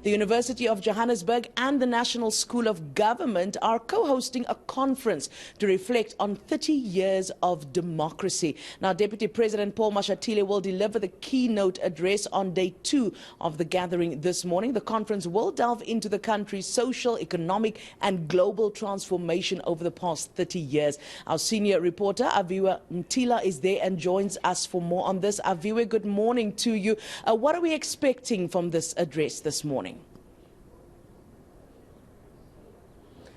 The University of Johannesburg and the National School of Government are co-hosting a conference to reflect on 30 years of democracy. Now, Deputy President Paul Mashatile will deliver the keynote address on day 2 of the gathering this morning. The conference will delve into the country's social, economic and global transformation over the past 30 years. Our senior reporter, President Mashatile, is there and joins us for more on this. Aviwe, good morning to you. What are we expecting from this address this morning?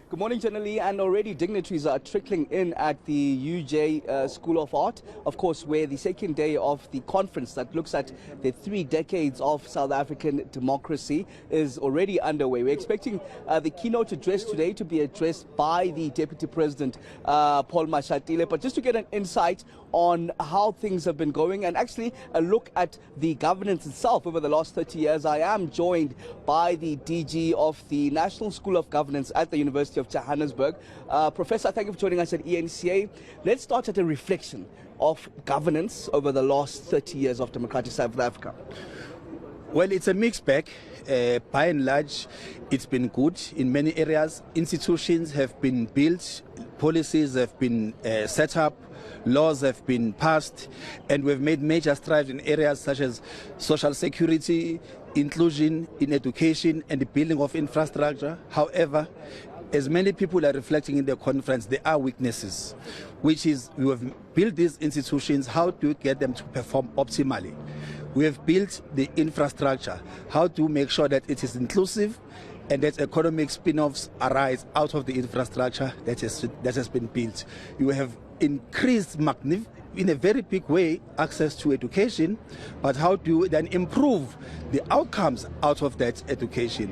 Good morning, Janelle, and already dignitaries are trickling in at the UJ School of Art, of course, where the second day of the conference that looks at the 3 decades of South African democracy is already underway. We're expecting the keynote address today to be addressed by the Deputy President, Paul Mashatile. But just to get an insight on how things have been going and actually a look at the governance itself over the last 30 years, I am joined by the DG of the National School of Governance at the University of Johannesburg. Professor, thank you for joining us at ENCA. Let's start at a reflection of governance over the last 30 years of democratic South Africa. Well, it's a mixed bag. By and large, it's been good in many areas. Institutions have been built, policies have been set up, laws have been passed, and we've made major strides in areas such as social security, inclusion in education, and the building of infrastructure. However, as many people are reflecting in the conference, there are weaknesses, which is we have built these institutions, how to get them to perform optimally. We have built the infrastructure, how to make sure that it is inclusive and that economic spin-offs arise out of the infrastructure that has been built. You have increased in a very big way access to education, but how to then improve the outcomes out of that education.